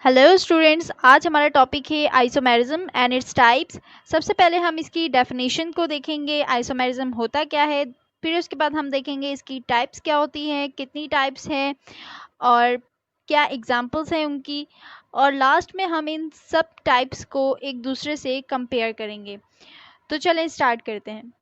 Hello students, आज हमारा topic है आइसोमेरिज्म एंड इट्स टाइप्स। सबसे पहले हम इसकी डेफिनेशन को देखेंगे, आइसोमेरिज्म होता क्या है। फिर उसके बाद हम देखेंगे इसकी टाइप्स क्या होती हैं, कितनी टाइप्स हैं और क्या एग्जांपल्स हैं उनकी। और लास्ट में हम इन सब टाइप्स को एक दूसरे से कंपेयर करेंगे। तो चलें स्टार्ट करते हैं।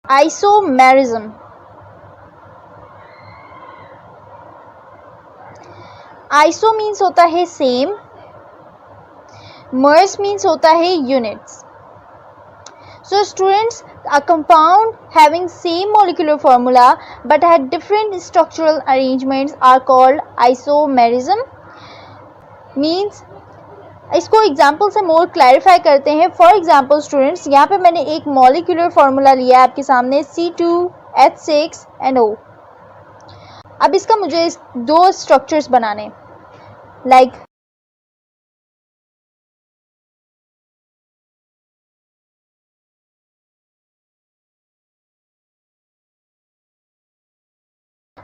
आइसोमेरिज्म। आइसो मीन्स होता है सेम, मर्स मीन्स होता है units. So students, a compound having same molecular formula but had different structural arrangements are called isomerism. Means इसको एग्जाम्पल से मोर क्लैरिफाई करते हैं। फॉर एग्जाम्पल स्टूडेंट्स, यहाँ पे मैंने एक मॉलिक्यूलर फार्मूला लिया है आपके सामने C2H6NO। अब इसका मुझे दो स्ट्रक्चर्स बनाने, लाइक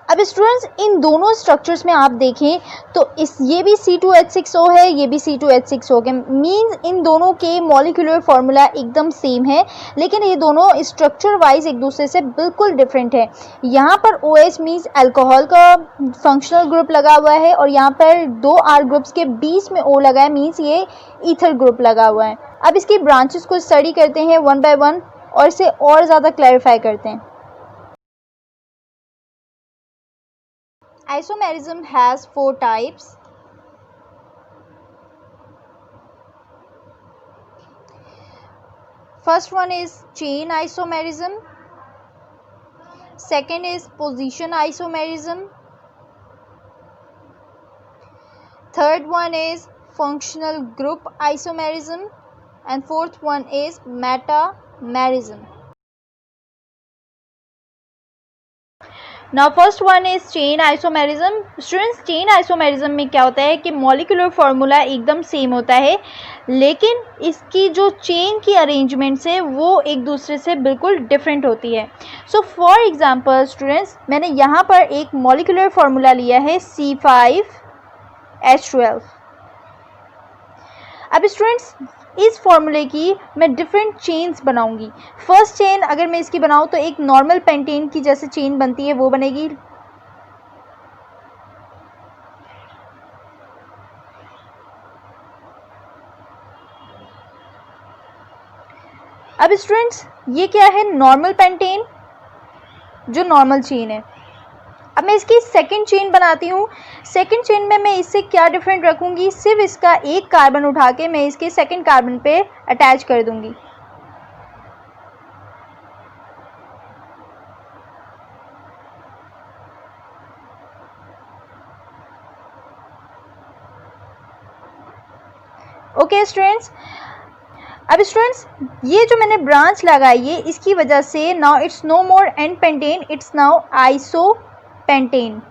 अब स्टूडेंट्स इन दोनों स्ट्रक्चर्स में आप देखें तो ये भी C2H6O है, ये भी C2H6O है। मीन्स इन दोनों के मॉलिक्यूलर फार्मूला एकदम सेम है, लेकिन ये दोनों स्ट्रक्चर वाइज एक दूसरे से बिल्कुल डिफरेंट है। यहाँ पर OH मीन्स अल्कोहल का फंक्शनल ग्रुप लगा हुआ है और यहाँ पर दो R ग्रुप्स के बीच में O लगा है, मीन्स ये ईथर ग्रुप लगा हुआ है। अब इसकी ब्रांचेस को स्टडी करते हैं वन बाय वन और इसे और ज़्यादा क्लैरिफाई करते हैं। Isomerism has four types. First one is chain isomerism. Second is position isomerism. Third one is functional group isomerism. And fourth one is metamerism. Now first one is chain isomerism. Students, chain isomerism में क्या होता है कि molecular formula एकदम same होता है, लेकिन इसकी जो चेन की अरेंजमेंट्स है वो एक दूसरे से बिल्कुल डिफरेंट होती है। सो फॉर एग्जांपल स्टूडेंट्स, मैंने यहाँ पर एक मॉलिक्यूलर फार्मूला लिया है C5H12। अब स्टूडेंट्स इस फॉर्मूले की मैं डिफरेंट चेन्स बनाऊंगी। फर्स्ट चेन अगर मैं इसकी बनाऊं तो एक नॉर्मल पेंटेन की जैसे चेन बनती है वो बनेगी। अब स्टूडेंट्स ये क्या है, नॉर्मल पेंटेन जो नॉर्मल चेन है। अब मैं इसकी सेकंड चेन बनाती हूँ। सेकंड चेन में मैं इससे क्या डिफरेंट रखूँगी, सिर्फ इसका एक कार्बन उठा के मैं इसके सेकंड कार्बन पे अटैच कर दूँगी। ओके स्टूडेंट्स, अब स्टूडेंट्स ये जो मैंने ब्रांच लगाई है इसकी वजह से now it's no more n pentane, it's now isopentane.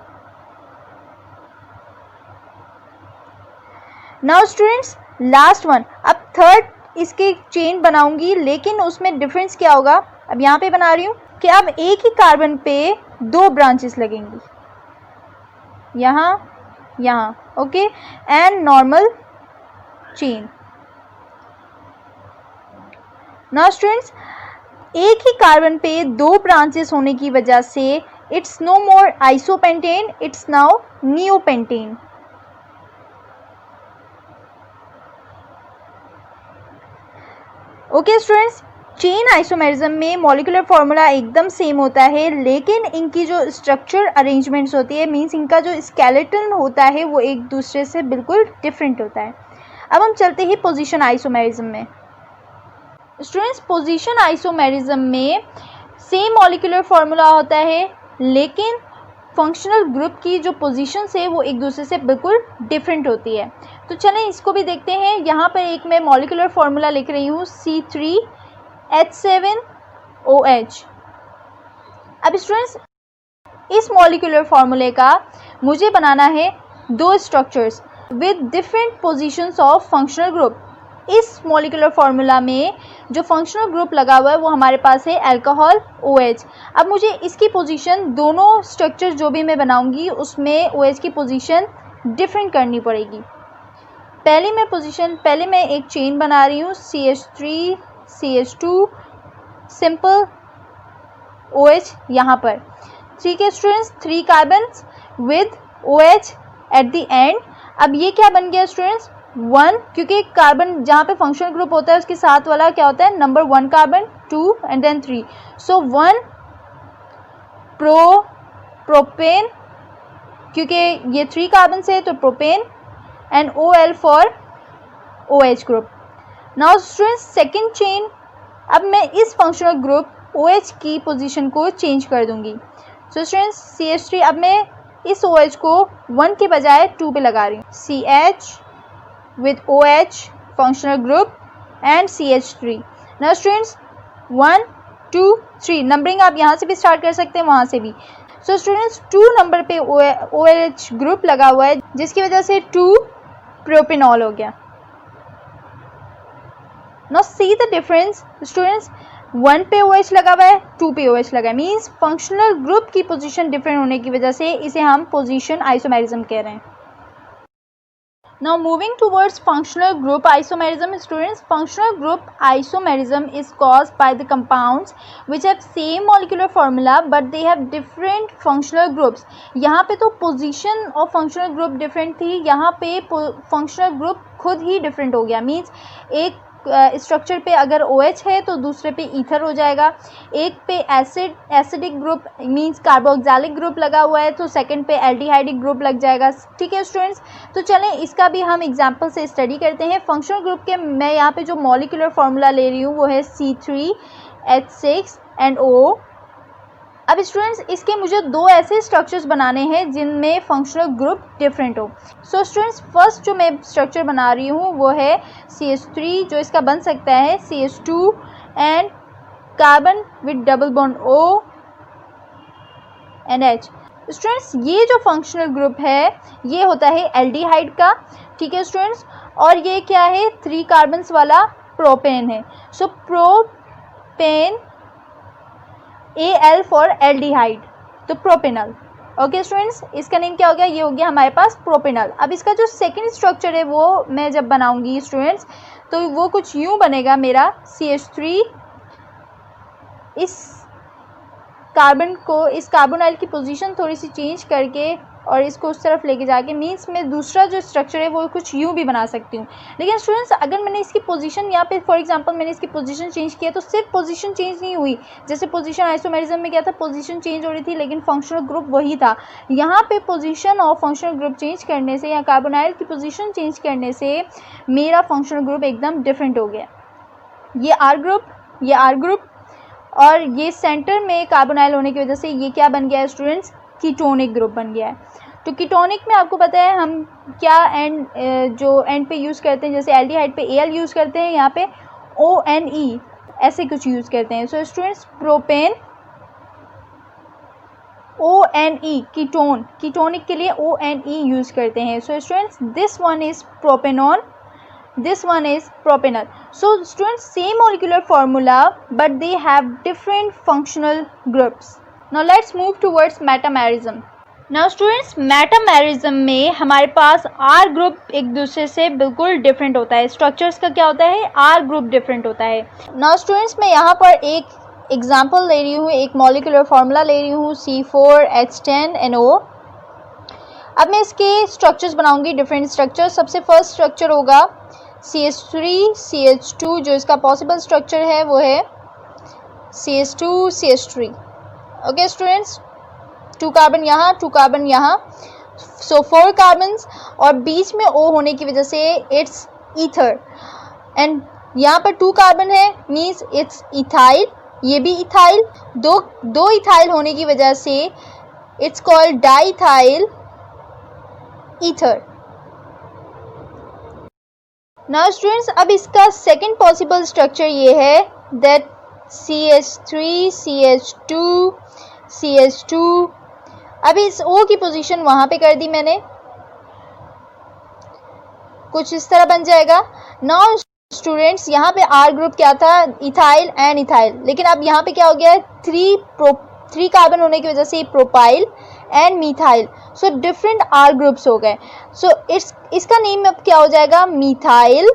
Now students last one, अब थर्ड इसकी चेन बनाऊंगी, लेकिन उसमें डिफरेंस क्या होगा, अब यहाँ पे बना रही हूँ कि अब एक ही कार्बन पे दो ब्रांचेस लगेंगी, यहाँ okay, and normal chain. Now students एक ही कार्बन पे दो ब्रांचेस होने की वजह से it's no more isopentane, it's now neopentane. Okay students, chain isomerism में मॉलिक्यूलर फार्मूला एकदम सेम होता है, लेकिन इनकी जो स्ट्रक्चर अरेंजमेंट्स होती है, मींस इनका जो स्केलेटन होता है वो एक दूसरे से बिल्कुल डिफरेंट होता है। अब हम चलते हैं पोजीशन आइसोमेरिज्म में। स्टूडेंट्स पोजीशन आइसोमेरिज्म में सेम मॉलिक्यूलर फार्मूला होता है, लेकिन फंक्शनल ग्रुप की जो पोजीशंस है वो एक दूसरे से बिल्कुल डिफरेंट होती है। तो चलें इसको भी देखते हैं। यहाँ पर एक मैं मॉलिक्यूलर फार्मूला लिख रही हूँ C3H7OH। अब स्टूडेंट्स इस मॉलिक्यूलर फार्मूले का मुझे बनाना है दो structures with different positions of functional group. इस मॉलिक्यूलर फार्मूला में जो फंक्शनल ग्रुप लगा हुआ है वो हमारे पास है अल्कोहल OH। अब मुझे इसकी पोजीशन, दोनों स्ट्रक्चर जो भी मैं बनाऊंगी उसमें OH की पोजीशन डिफरेंट करनी पड़ेगी। पहले मैं एक चेन बना रही हूँ CH3 CH2 सिंपल OH यहाँ पर। ठीक है students, 3 carbons with OH at the end. अब ये क्या बन गया स्टूडेंट्स, 1, क्योंकि कार्बन जहाँ पे फंक्शनल ग्रुप होता है उसके साथ वाला क्या होता है, number 1 carbon, 2 and then 3। So 1 propane, क्योंकि ये 3 कार्बन से तो propane, and OL for OH group. Now students second chain, अब मैं इस फंक्शनल ग्रुप OH की पोजीशन को चेंज कर दूंगी। सो स्टूडेंट्स CH3, अब मैं इस OH को 1 के बजाय 2 पे लगा रही हूँ। CH with OH functional group and CH3। now students 1 2 3 numbering आप यहाँ से भी स्टार्ट कर सकते हैं, वहाँ से भी। सो स्टूडेंट्स 2 नंबर पे OH ग्रुप लगा हुआ है जिसकी वजह से 2 प्रोपेनॉल हो गया। now see the difference students, 1 पे OH लगा हुआ है, 2 पे OH लगा है, मीन्स फंक्शनल ग्रुप की पोजीशन डिफरेंट होने की वजह से इसे हम पोजीशन आइसोमेरिज्म कह रहे हैं। Now moving towards functional group isomerism students, functional group isomerism is caused by the compounds which have same molecular formula but they have different functional groups। यहाँ पे तो position और functional group different थी, यहाँ पे functional group खुद ही different हो गया। मीन्स एक स्ट्रक्चर पे अगर OH है तो दूसरे पे ईथर हो जाएगा, एक पे acidic group means carboxylic group लगा हुआ है तो सेकंड पे एल्डिहाइडिक ग्रुप लग जाएगा। ठीक है स्टूडेंट्स, तो चलें इसका भी हम एग्जांपल से स्टडी करते हैं। फंक्शनल ग्रुप के मैं यहाँ पे जो मॉलिक्यूलर फार्मूला ले रही हूँ वो है C3H6 एंड O। अब स्टूडेंट्स इसके मुझे 2 ऐसे स्ट्रक्चर्स बनाने हैं जिनमें फंक्शनल ग्रुप डिफरेंट हो। सो स्टूडेंट्स फर्स्ट जो मैं स्ट्रक्चर बना रही हूँ वो है CH3, जो इसका बन सकता है CH2 and carbon with double bond O and H। Students ये जो फंक्शनल ग्रुप है ये होता है एल्डिहाइड का। ठीक है स्टूडेंट्स, और ये क्या है, 3 कार्बन्स वाला प्रोपेन है। सो प्रोपेन Al फॉर एल्डिहाइड, तो प्रोपेनल। ओके स्टूडेंट्स, इसका नेम क्या हो गया, ये हो गया हमारे पास प्रोपेनल। अब इसका जो सेकंड स्ट्रक्चर है वो मैं जब बनाऊंगी स्टूडेंट्स तो वो कुछ यूं बनेगा मेरा CH3 इस कार्बन को, इस कार्बोनाइल की पोजीशन थोड़ी सी चेंज करके और इसको उस तरफ लेके जाके, मीन्स मैं दूसरा जो स्ट्रक्चर है वो कुछ यूं भी बना सकती हूँ। लेकिन स्टूडेंट्स अगर मैंने इसकी पोजीशन यहाँ पे फॉर एग्जांपल मैंने इसकी पोजीशन चेंज किया तो सिर्फ पोजीशन चेंज नहीं हुई, जैसे पोजीशन आइसोमेरिज्म में क्या था, पोजीशन चेंज हो रही थी लेकिन फंक्शनल ग्रुप वही था। यहाँ पे पोजीशन और फंक्शनल ग्रुप चेंज करने से या कार्बोनाइल की पोजीशन चेंज करने से मेरा फंक्शनल ग्रुप एकदम डिफरेंट हो गया। ये R ग्रुप, ये R ग्रुप, और ये सेंटर में कार्बोनाइल होने की वजह से ये क्या बन गया है स्टूडेंट्स, कीटोनिक ग्रुप बन गया है। तो कीटोनिक में आपको पता है हम क्या एंड जो एंड पे यूज़ करते हैं, जैसे एल्डिहाइड पे Al यूज़ करते हैं, यहाँ पे ONE ऐसे कुछ यूज़ करते हैं। So students propane ONE ketone, ketonic के लिए ONE यूज़ करते हैं। So students this one is propanone, this one is propanol। so students same molecular formula but they have different functional groups। now let's move towards metamerism। now students metamerism में हमारे पास R group एक दूसरे से बिल्कुल different होता है। Structures का क्या होता है, R ग्रुप डिफरेंट होता है। now students मैं यहाँ पर एक एग्जांपल ले रही हूँ, एक मॉलिक्यूलर फार्मूला ले रही हूँ C4H10NO। अब मैं इसके स्ट्रक्चर्स बनाऊंगी, डिफरेंट स्ट्रक्चर। सबसे फर्स्ट स्ट्रक्चर होगा CH3CH2, जो इसका पॉसिबल स्ट्रक्चर है वो है CH2CH3। ओके स्टूडेंट्स, 2 कार्बन यहाँ, 2 कार्बन यहाँ, सो 4 कार्बन्स, और बीच में O होने की वजह से इट्स ईथर, एंड यहाँ पर 2 कार्बन है मीन्स इट्स इथाइल, ये भी इथाइल, दो इथाइल होने की वजह से it's called diethyl ether. Now students अब इसका सेकंड पॉसिबल स्ट्रक्चर ये है दैट CH3CH2CH2। अभी इस O की पोजीशन वहाँ पे कर दी मैंने, कुछ इस तरह बन जाएगा। नाउ स्टूडेंट्स यहाँ पे आर ग्रुप क्या था, इथाइल एंड इथाइल, लेकिन अब यहाँ पे क्या हो गया है, थ्री कार्बन होने की वजह से propyl and methyl, so different R groups हो गए। सो इसका नेम अब क्या हो जाएगा, मिथाइल,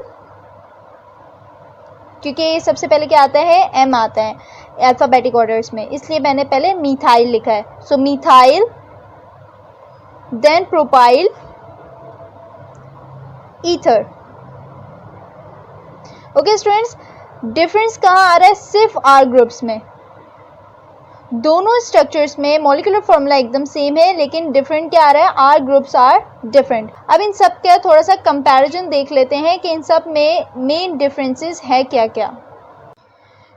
क्योंकि सबसे पहले क्या आता है, एम आता है अल्फाबेटिक ऑर्डर्स में, इसलिए मैंने पहले मिथाइल लिखा है। So methyl, then propyl, ether. Okay students, difference कहाँ आ रहा है, सिर्फ आर ग्रुप्स में। दोनों स्ट्रक्चर्स में मॉलिक्यूलर फॉर्मूला एकदम सेम है, लेकिन डिफरेंट क्या आ रहा है, आर ग्रुप्स आर डिफरेंट। अब इन सब का थोड़ा सा कंपैरिजन देख लेते हैं कि इन सब में मेन डिफरेंसेस है क्या क्या।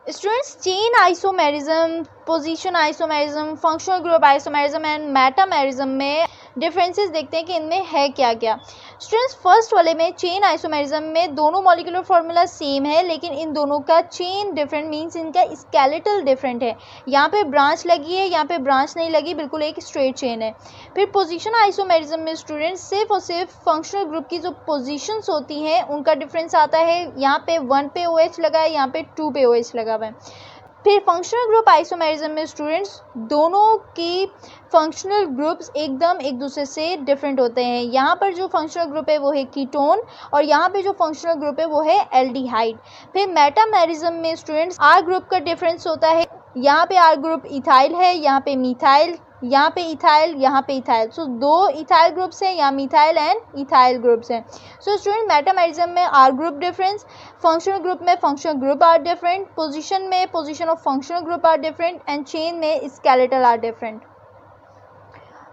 Students, chain isomerism, position isomerism, functional group isomerism and metamerism में डिफरेंसेस देखते हैं कि इनमें है क्या क्या। स्टूडेंट्स, फर्स्ट वाले में चेन आइसोमेरिज्म में दोनों मॉलिक्यूलर फॉर्मूला सेम है, लेकिन इन दोनों का चेन डिफरेंट, मींस इनका स्केलेटल डिफरेंट है। यहाँ पे ब्रांच लगी है, यहाँ पे ब्रांच नहीं लगी, बिल्कुल एक स्ट्रेट चेन है। फिर पोजीशन आइसोमेरिज्म में स्टूडेंट्स सिर्फ और सिर्फ फंक्शनल ग्रुप की जो पोजीशंस होती हैं उनका डिफरेंस आता है। यहाँ पे 1 पे OH लगा है, यहाँ पे 2 पे OH लगा हुआ है। फिर फंक्शनल ग्रुप आइसोमेरिज्म में स्टूडेंट्स दोनों की फंक्शनल ग्रुप्स एकदम एक दूसरे से डिफरेंट होते हैं। यहाँ पर जो फंक्शनल ग्रुप है वो है कीटोन, और यहाँ पे जो फंक्शनल ग्रुप है वो है एल्डिहाइड। फिर मेटामेरिज्म में स्टूडेंट्स आर ग्रुप का डिफरेंस होता है। यहाँ पे आर ग्रुप इथाइल है, यहाँ पे मिथाइल, यहाँ पे इथाइल, यहाँ पे इथाइल, सो दो इथाइल ग्रुप्स हैं, यहाँ मिथाइल एंड इथाइल ग्रुप्स हैं। सो स्टूडेंट, मेटामेरिज्म में R group difference, functional group में functional group R different, position में position of functional group R different, and chain में skeletal R different.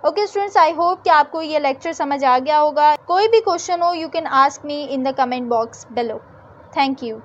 Okay students, I hope कि आपको ये lecture समझ आ गया होगा। कोई भी क्वेश्चन हो, you can ask me in the comment box below. Thank you.